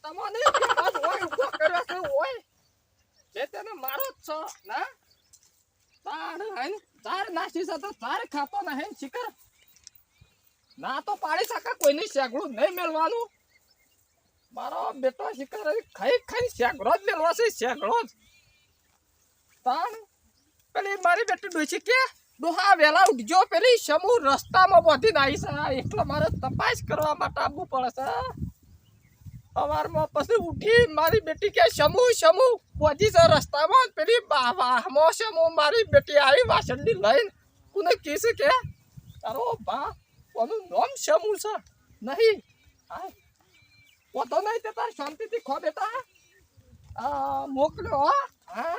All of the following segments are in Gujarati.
તમે તમને આજ હોય ઉભો કર્યો છે હોય જે તેને મારો જ છો ના તાર હે તાર નાસી છે તો તાર ખાતો ના હે શિકર ના તો પાડી શકે કોઈની શેગડું નહીં મેળવાનું મારો બેટો શિકર ખાઈ ખાઈ શેગડો જ મેળવો છે શેગડો જ તાણ પેલી મારી બેટી ડોસી કે ડોહા વેલા ઉઠજો પેલી સમૂહ રસ્તામાં બોધીને આવી છે એટલે મારે તપાસ કરવા માટે આવવું પડે છે સવારમાં પછી ઉઠી મારી બેટી કે સમૂહ બોધી છે રસ્તામાં પેલી વાહમાં સમૂહ મારી બેટી આવી વાસણની લઈને કોને કીધું કે તારો બા કોનું નામ સમૂહ છે નહીં હા પોતો નહીં તે તાર શાંતિથી ખો બેટા મોકલ્યો હા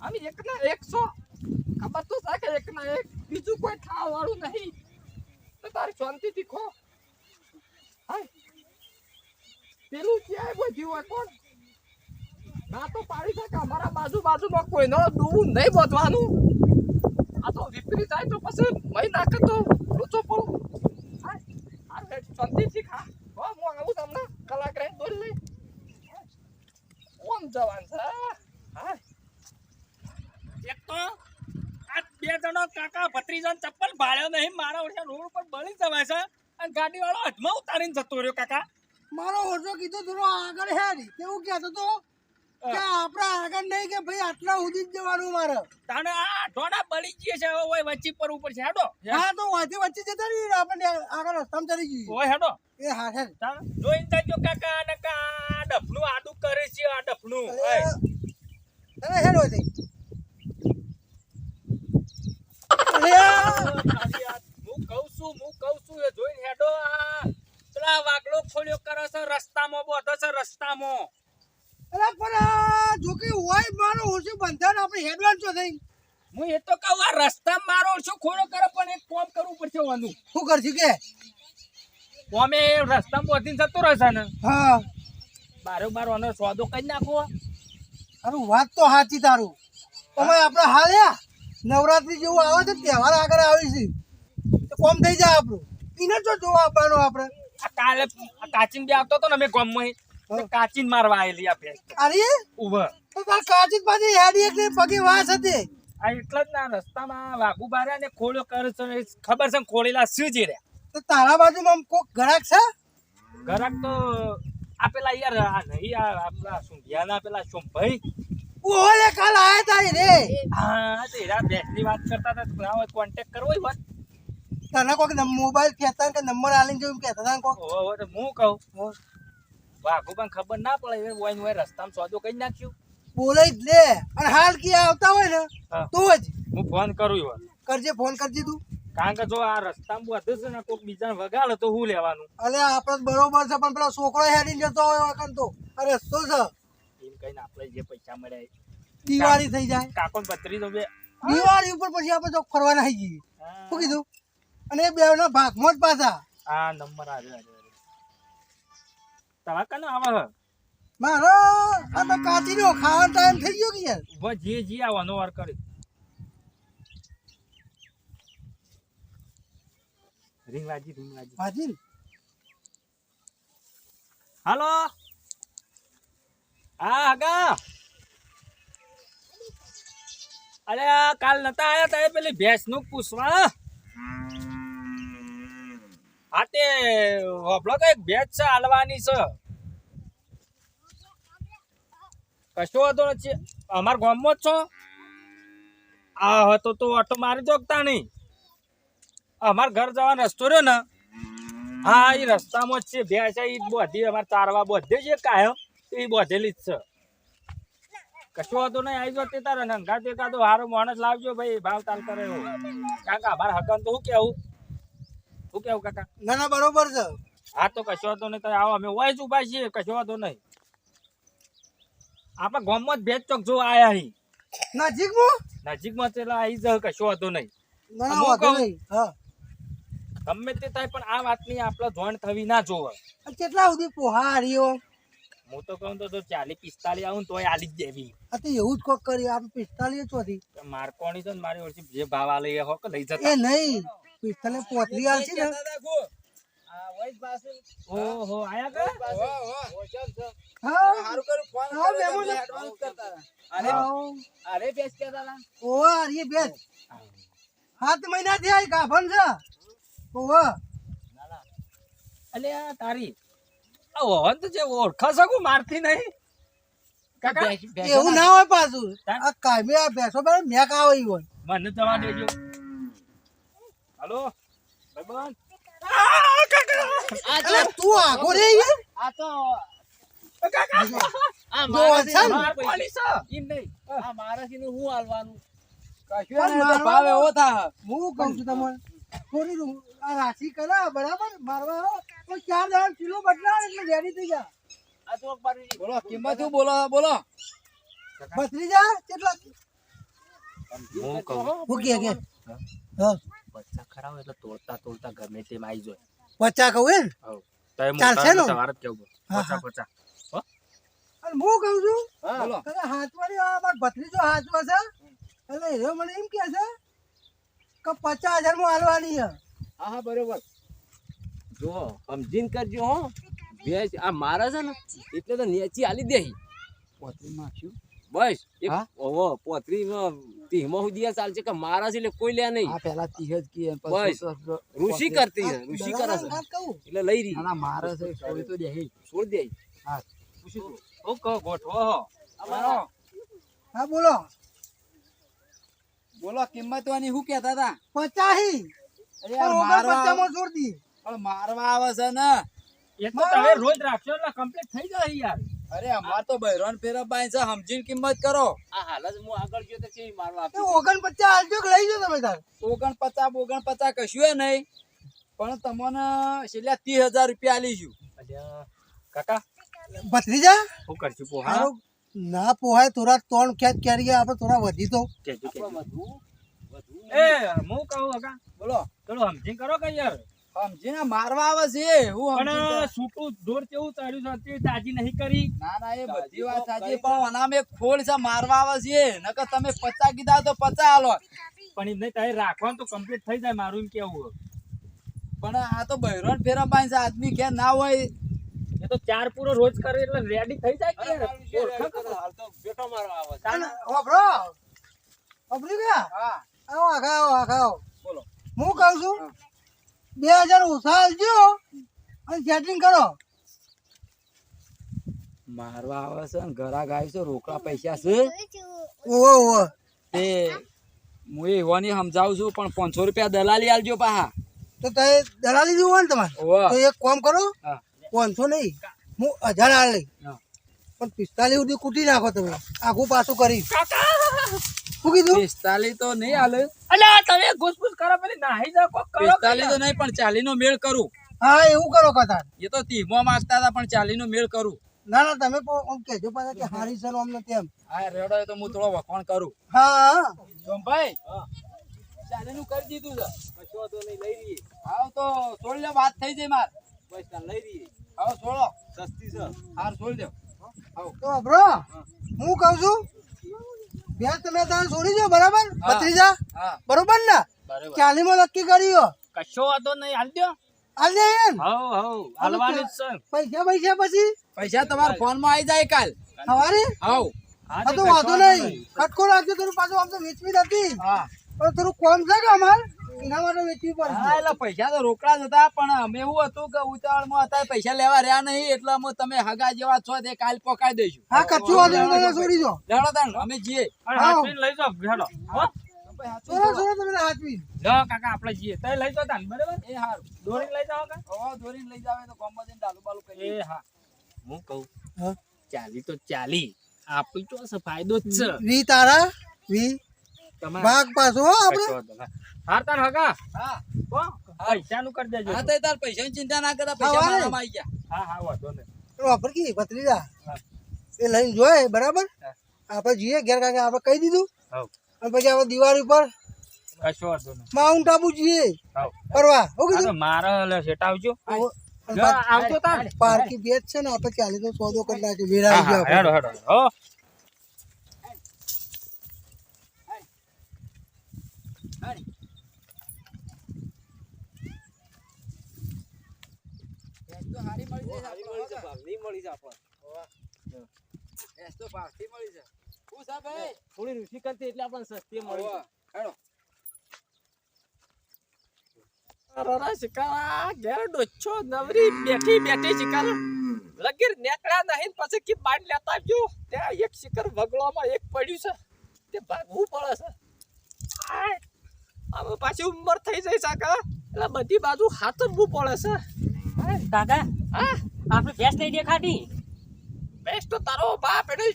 આમ એકના 100 ખબર તો છે કે એકના 1 બીજું કોઈ ખાવા વાળું નહીં તો તારી શાંતિથી ખો હાય પેલું ક્યાંય બોધ્યું હોય કોણ ના તો પાડી શકે અમારા બાજુમાં કોઈનો ડૂવું નહીં બોધવાનું આ તો વિપરીત થાય તો પછી મય નાખે તો લોચો પડો હાય શાંતિથી ખા હું આવું તમને કલાક રહી દોરી લઈ કોણ જવાન છે હા એક તો આ બે જણો કાકા ભત્રીજાને ચપ્પલ ભાળ્યો નહીં મારા ઓછા રોડ ઉપર બળી જવાય છે અને ગાડી વાળો હાથમાં ઉતારીને જતો રહ્યો કાકા મારો ઓછો કીધું થોડો આગળ હે ને કેવું કહેતો તો કે આપણે આગળ નહીં કે ભાઈ આટલા સુધી જ જવાનું મારે તાણે આ ઢોડા બળી ગયે છે હવે વચ્ચે પર ઉપર છે હેડો હા તો વચ્ચે જતા રહી આપણે આગળ રસ્તામાં ચડી જઈએ ઓય હેડો એ હા હે જોઈને જજો કાકા અને કા ડફનું આડું કરે છે આ ડફનું અરે હેડો દે હું કહું છું એ જોઈને હેડો આ પેલા વાગડો ખોલ્યો કરે છે રસ્તામાં બોધો છે રસ્તામાં અરે પણ જો કે હોય મારો ઓછો બંધન આપણે હેડવાન છો થઈ હું એ તો કહું આ રસ્તામાં મારો ઓછો ખોલો કરે પણ એક કામ કરવું પડશે વાનું શું કરશું કે અમે રસ્તામાં બોધીને જતો રહેશે ને હા બારોબાર ઓનો સોદો કરી નાખો તારું વાત તો સાચી તારું તમે આપણે હાલ્યા નવરાત્રી જેવું આવે છે તહેવાર આગળ આવી છે તો કોમ થઈ જાય આપણું એને જો જોવા આપવાનું આપણે કાલે કાચીન બી આવતો હતો ને અમે ગામમાં કાચીન મારવા આવેલી આ ભેંસ અરે ઉભા તો તાર કાચી જ પાછી હેડી એક પગે વાસ હતી આ એટલે જ ના રસ્તામાં વાઘુ બાર્યા ને ખોળ્યો કરે છે ખબર છે ખોળેલા શું જ રહ્યા તો તારા બાજુમાં કોક ઘરાક છે ઘરાક તો આ પેલા યાર આ નહીં આપલા સુંઢિયાના પેલા સોમભાઈ ઓલે કાલ આયા તા રે હા તેરા ભેંસની વાત કરતા હતા કોન્ટેક્ટ કરવો હોય તને કોક મોબાઈલ કહેતા કે નંબર આલીને જોયું કહેતા હતા કોક હું કહું વાઘુ પણ ખબર ના પડે હોય રસ્તામાં સોદો કઈ નાખ્યું બોલે જ લે અને હાલ કે આવતા હોય ને તો જ હું ફોન કરું કરજે ફોન કરજે તું કારણ કે જો આ રસ્તામાં વધુ છે ને કોઈક બીજાને વગાડે તો હું લેવાનું અલે આપણે બરોબર છે પણ પેલો છોકરો હેડીને જતો હોય વખત તો અરે રસ્તો છે એમ કહીને આપણે જે પૈસા મળ્યા દિવાળી થઈ જાય કાકો ને પત્રી તો બે દિવાળી ઉપર પછી આપણે તો ફરવા નાઈ જઈએ શું કીધું અને એ બે ના ભાગમાં જ પાછા આ નંબર આવ્યો તારા કને આવે મારો આ તો કાચી નો ખાવાનો ટાઈમ થઈ ગયો કે યાર ઉભા જે આવવાનો વાર કરી રિંગ વાજી હાજી હાલો હા હગા અરે કાલ નતા આયા તા પેલી ભેંસ નું પૂછવા હા તે હોબળો તો એક ભેંસ છે હાલવાની છે કશો હતો નથી અમાર ગામમાં જ છો આ હતો તો ઓટો મારી જોગતા નહીં અમાર ઘર જવાનો રસ્તો રહ્યો ને હા એ રસ્તામાં જ છે ભેંસ એ બધી અમારે ચારવા બધે છે કાયમ એ બધેલી જ છે કશો હતો નહીં આવી જતી તારે નંગા તે કાતો હારો માણસ લાવજો ભાઈ ભાવ તાલ કરે કાકા અમારા હકન તો શું કેવું કાકા ના ના બરોબર છે હા તો કશો હતો નહીં આવો અમે હોય જ ઉભા છીએ કશો હતો નહીં આપણે ગામમાં જ ભેજ ચોક જો આયા અહીં નજીકમાં પેલા આવી જ કશો હતો નહીં ગમે તે થાય પણ આ વાતની આપણે જોણ થવી ના જોવે કેટલા સુધી પોહા હરીઓ હું તો કહું તો 40-45 આવું ને તોય આલી જ દેવી. આ તો એવું જ કોક કરી આપણે 45 ચોથી માર કોણી તો ને મારી ઓળખી જે ભાવ આલે એ હોક લઈ જતા. એ નહીં 45 પોતરી આલ છે ને ઓહો આયા કે હા સારું કર્યું ફોન હા, કર્યો મહેમાન. તમે એડવાન્સ કરતા હતા. અરે બેસ કેતા હતા. ઓવા અરે બેન 7 મહિના થયા ગાભણ છે ઓવા અલે આ તારી આ ઓહન તો જે ઓળખા શકું મારતી નહીં કાકા. એવું ના હોય પાછું આ કાયમી આ બેસો બે મેક આવે ઈ હોય મને જવા દેજો. હાલો ભાઈબંધ. અરે તું આગો રે યાર આ તો કાકા આ જો છે ને? માર કોની છે? એમ નહીં આ મારાથી હું હાલવાનું કશું પણ નહીં, તો મારવા- ભાવ એવો થાય. હું કહું છું તમને થોડી આ રાશિ કરે બરાબર મારવા આવો તો 4 દાડા કિલો બદલા એટલે રેડી થઈ જા આ તો બોલો કિંમત શું બોલો ભત્રીજા કેટલા હું કહું હું કે હા બચ્ચા ખરાબ એટલે તોડતા તોડતા ગમે તેમ આવી જાય. 50 કહું હે ને? હવ તય ચાલશે ને? તમારે જ કેવું હા, પચા હા. પચા. અને હું કહું છું હા બોલો કે હાથવાળી આ માર ભત્રીજો હાથવા છે એટલે એ મને એમ કહે છે કે 50,000 માં હાલવાની છે હા હા બરોબર જો સમજીને કરજો હો ભેંસ આ મારા છે ને એટલે તો નેચી આલી દે પોતરી નાખ્યું બસ એક ઓવો પોતરી તીહમાં સુધી ચાલશે કે મારા છે એટલે કોઈ લે નહીં આ પેલા 30 જ કી બસ ઋષિ કરતી છે ઋષિ કરે છે વાત કહું એટલે લઈ રહી ના મારે છે કોઈ તો દે છોડ દે હા હું કહું ગોઠવો હો. અમારો હા બોલો બોલો કિંમત વાની શું કહેતા હતા 50 અરે પણ યાર 49 મારવા માં છોડ દી પણ મારવા આવે છે ને એ તો તમે રોજ રાખશો એટલે કમ્પ્લીટ થઈ જાય યાર. અરે અમાર તો બૈરોન ફેરા બાઈ છે સમજીને કિંમત કરો આ હાલ જ હું આગળ ગયો તો કેવી મારવા એ 49 હાલજો કે લઈ જાઓ તમે તાર 49 કશું એ નહીં પણ તમને છેલ્લા 30,000 રૂપિયા આલીશું અલ્યા, કાકા ભત્રીજા હું કરશું પોહા હારું ના પોહાય થોડા તોણ ખેત કેરી આપણે થોડા વધી તો કેજો કેજો. વધુ એ હું કહું કાકા બોલો ચલો સમજીને કરો કે યાર. સમજીને મારવા આવે છે હું સમજીને પણ છૂટું જોર કેવું ચડ્યું છે તે તાજી નહીં કરી. ના એ બધી વાત સાચી પણ અનામે એક ખોળ છે મારવા આવે છે નકર તમે 50 કીધા તો 50 આલો પણ એમ નહીં તારે રાખવાનું તો કમ્પ્લીટ થઈ જાય મારું એમ કેવું. પણ આ તો બૈરોન ફેરા બાઈ છે આદમી કે ના હોય એ તો 4 પૂરો રોજ કરે એટલે રેડી થઈ જાય કે યાર. ઓળખા કરો. હાલ તો બેઠો મારવા આવે છે. અને ઓબરો ઓબરી ગયા હા આવો આખા બોલો હું કહું છું 2000 ઓછા આલજો અને સેટિંગ કરો મારવા આવે છે ને ઘરા ગાય છે રોકડા પૈસા છે ઓહો તે હું એવાની સમજાવું છું પણ 500 રૂપિયા દલાલી આલજો પાહા તો તે દલાલી જોવો ને તમારે ઓવા તો એક કામ કરો હા 500 નહીં હું 1000 આલ લઈ હા. પણ 45 સુધી કૂટી નાખો તમે આખું પાછું કરી શું કીધું 45 તો નહીં આલે અલ્યા તમે ઘૂસપૂસ કરો પેલી નાહી જાવ કોક કરો કે 45 તો નહીં પણ 40 નો મેળ કરું હા એવું કરો કતાર એ તો 30 માંગતા હતા પણ 40 નો મેળ કરું ના તમે આમ કહેજો પાછા કે હારી છે ને અમને તેમ હા રેડો એ તો હું થોડો વખાણ કરું હા ભાઈ 40 નું કરી દીધું છે કશો તો નહીં લઈ રહી હાવ તો છોડ લે વાત થઈ જાય માર બસ તાર લઈ રહી હાવ છોડો સસ્તી છે હાર છોડ દો તો બ્રો હું કહું છું બે તમે તાર છોડી દો બરાબર હા. ભત્રીજા હા બરોબર ને બરાબર. 40 માં નક્કી કર્યો કશો વાંધો નહીં હાલ દ્યો. આલ દે એમ હવ હાલવાની જ છે. પૈસા પછી પૈસા તમારા ફોન માં આવી જાય કાલ સવારે હાવ હા આ તો કશો વાંધો નહીં ખટકો રાખજો થોડું પાછું આમ તો વેચવી નથી હા પણ થોડું કોમ છે કે અમાર એના માટે વેચવી હા પડશે એટલે પૈસા તો રોકડા જ હતા પણ અમે એવું હતું કે ઉતાવળમાં હતા પૈસા લેવા રહ્યા નહીં એટલે અમે તમે હગા જેવા છો તે કાલ પકાઈ દઈશું હા કચ્છું વાંધો નહીં, છોડી દો લેડો તાણ અમે જઈએ અને હા. હાથવીને લઈ જાઓ હેડો. હો? છોડો તમે હાથવી લો કાકા આપણે જઈએ તઈ લઈ જાઓ તાન બરાબર. એ હારું દોરીને લઈ જાઓ કે હવે દોરીને લઈ જાવે તો ગામમાં જઈને ડાલુ બાલુ કરી એ હા હું કહું હા. 40 તો 40 આપણી તો છે ફાયદો જ છે. વી તારા વી તમારે ભાગ પાછો હો આપણે કશો વાંધો નહીં. હાર તાર હગા હા હો? પૈસાનું કરી દેજો. હા તો તાર પૈસાની ચિંતા ના કરતા પૈસા હા, મારામાં આવી ગયા હા વાંધો નહીં. વાપર કી ભત્રીજા હા. એ લઈને જોય બરાબર હા. આપણે જઈએ ઘેર કાકે આપણે કહી દીધું હવ અને પછી આપણે દિવાળી પર કશો વાંધો નહીં. માઉન્ટ આબુ જઈએ હવ ફરવા હો આ તો કીધું મારે લે સેટ આવજો. અને જો આવતો તાર પારકી બેચ છે ને આપણે ચાલી તો સોદો કરી નાખી હા, વેરાઈ હા, ગયો હેડો હેડો હો ભેંસ તો હારી મળી જાય ભેંસ તો ભાવથી મળી જાય શું છે ભાઈ થોડી ઋષિ કરતી એટલે આપણને સસ્તી મળી હોવે. હેડો અરે શિકાર ઘેર ડોચ્છો નવરી બેઠી બેઠી શિકાર લગીર નેકળ્યા નહીં પછી કે બાંધ લેતા જો ત્યાં એક શિકાર વગળોમાં એક પડ્યું છે તે ભાગવું પડે છે આય હવે પાછી ઉંમર થઈ જાય સાકા એટલે બધી બાજુ હાથવું પડે છે કાકા હા આપણે ભેંસ નહીં દેખાતી બેસ્ટ તો તારો બાપ એને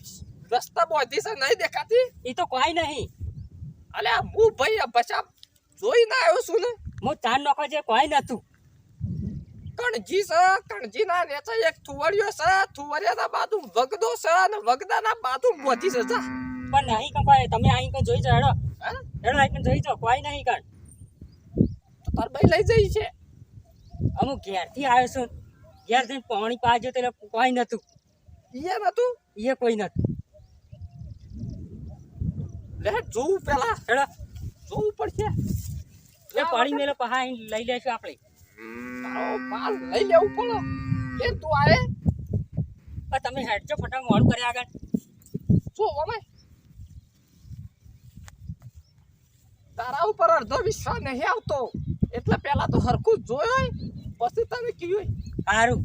રસ્તા બોધી છે નહીં દેખાતી એ તો કોઈ નહીં અલે હું ભાઈ બચા જોઈ ના આવ્યો છું ને હું ચાંદ નોખો છે કોઈ નતું કણજી છે કણજી ના નેચે એક થુવડિયો છે થુવડિયાના બાજુ વગદો છે અને વગદાના બાજુ બોધી છે જા પણ નહીં કંઈ તમે અહીં કંઈ જોઈ જાઓ હા હેડો અહીં જોઈ જાઓ કોઈ નહીં કણ તો તાર ભાઈ લઈ જઈ છે અમુક ઘેરથી આવ્યો છું ઘેર જઈને પાણી પાજો એટલે કોઈ નતું ઈએ નતું એ કોઈ નતું લે જોવું પેલા હેડો જોવું પડશે એ પાણી મેલો પહા અહીં લઈ લેશું આપણે તારો પાલ લઈ લેવું પડે કે તું આએ પણ તમે હેડજો ફટાક મોડું કરે આગળ શું ઓમે તારા ઉપર અડધો વિશ્વાસ નહીં આવતો એટલે પેલા તો હરખું જોયો પછી તને કીધું સારું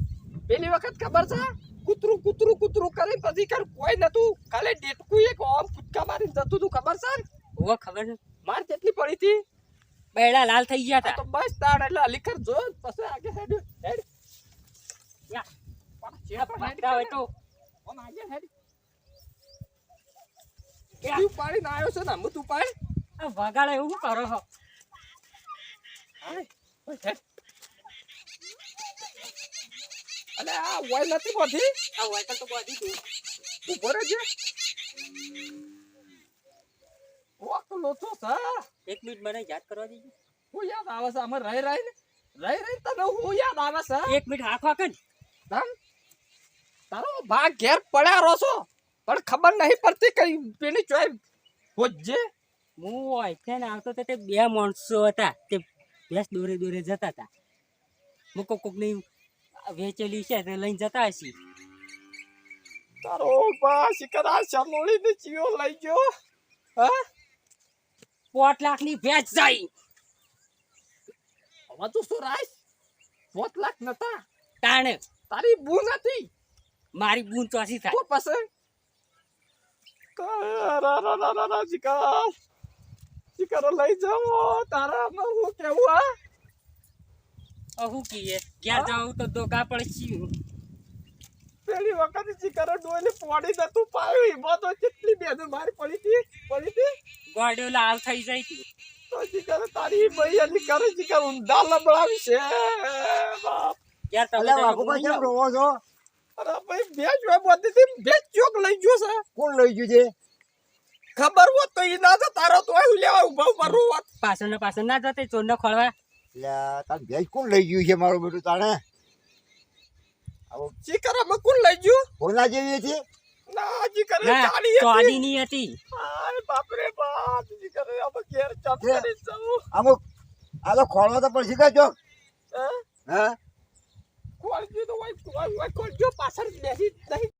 પેલી વખત ખબર છે કૂતરું કૂતરું કૂતરું કરી પછી કર કોઈ નતું ખાલે ડેટકું એક ઓમ ફૂટકા મારીને જતું તું ખબર છે હોવા ખબર છે માર કેટલી પડી હતી બેડા લાલ થઈ ગયા આ હતા તો બસ તાડ એટલે અલીખર જો પછી આગે હેડ હેડ યા. પણ ચેડા પણ હેડ પાટા હોય તો ઓમ આગે હેડ યા. તું પાડી ના આવ્યો છે ને હું તું પાડ આ વગાડે એવું શું કરો છો હાય ઓય હેડ અલે આ વોય નથી બોધી આ વાયકલ તો બોધી તું ઉભો રહેજે વોક લોચો છે એક મિનિટ મને યાદ કરવા દીજો હું યાદ આવે છે અમે રહી રહી તને હું યાદ આવે છે એક મિનિટ આંખો કન તમ તારો ભાગ ઘેર પડ્યા રહો છો પણ ખબર નહીં પડતી કઈ પેલી ચોય હોજે હું હોય છે ને આવતો તો તે બે માણસો હતા તે ભેંસ દોરે દોરે જતા હતા હું કોકની વેચેલી છે તે લઈને જતા હશે તારો બા શિકાર આ શરનોળી ને ચિયો લઈ ગયો હા 5 લાખની ભેંસ જાય હવે તું શું રાઈસ 5 લાખ નતા તાણે તારી બૂ નથી મારી બૂન ચોસી થાય તો પછી શિકાર શિકાર લઈ જાઓ તારા હું કેવું હા અહુ કીએ ઘેર જાવ તો દોકા પડશે પેલી વખત શિકાર ડોલી પોડી નતું પાયું એમાં તો કેટલી બેદન મારી પડી હતી ગોડ્યો લાલ થઈ જાય તું તો શિકાર તારી ભાઈ એની કરે શિકાર ઊંધા લબડાવી છે બાપ ઘેર તમે અલ્યા જઈને બાપુભાઈ ઘૂમી કેમ જાઓ. રોવો છો અરે ભાઈ બેચ વે બોતી હતી બેચ ચોક લઈ ગયો છે કોણ લઈ ગયું છે ખબર હોત તો ઈ ના તારો તો આવું લેવા ઉભા ઉભા રોવત પાછળ ને પાછળ ના જતે ચોર ને ખોળવા એટલે તાર ભેંસ કોણ લઈ ગયું છે મારું બેટું તાણે શિકાર અમે કોણ લઈ ગયું કોના જેવી છે ના શિકાર ના ચાલી હતી ચોદી ની હતી આય બાપ રે બાપ શિકાર અમે ઘેર ચાપ કરી જાઉં અમુક આ તો ખોળવા તો પડશે કે ચોક હે હા કોણ ગયું તો વાય કોણ ગયો પાછળ બેસી નહીં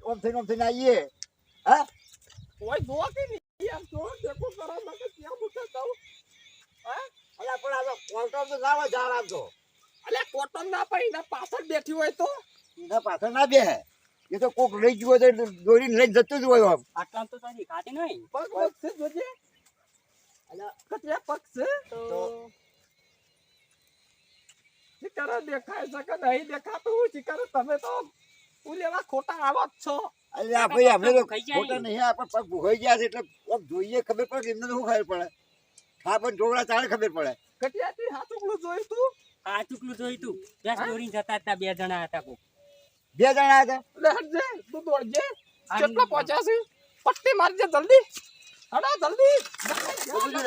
ઓમ થઈને આવીએ હા ઓય જોવા કે નહીં યાર જો દેખો કરા મકે ક્યાં મૂકે જાઉં હે અલા પણ આ તો કોલટો તો ના હોય ઝાડ આપતો અલે કોટન ના પડી ના પાછળ બેઠી હોય તો ના પાછળ ના બે એ તો કોક લઈ ગયો તો દોરીને લઈને જતું જ હોય આમ આટલા તો તારી ખાતી નહીં પગ પગ છે જોજે અલે કટિયા પગ છે તો શિકાર દેખાય છે કે નહીં દેખાતું શિકાર તમે તો ઉલેવા ખોટા આવો જ છો અલ્યા ભાઈ આપણે તો ખાઈ જાય. ખોટા નહીં આપણે પગ ભૂખાઈ ગયા છે એટલે આમ જોઈએ ખબર પડે એમને તો શું ખબર પડે હા પણ ઢોકળા તારે ખબર પડે કટિયાથી હાથુકલું જોયું તું આ ચૂકલું જોઈ તું ભેંસ દોરીને જતા હતા બે જણા હતા કોક બે જણા હતા લે હટજે તું દોડજે કેટલા પહોંચ્યા છે પટ્ટી મારજે જલ્દી હડા જલ્દી બધું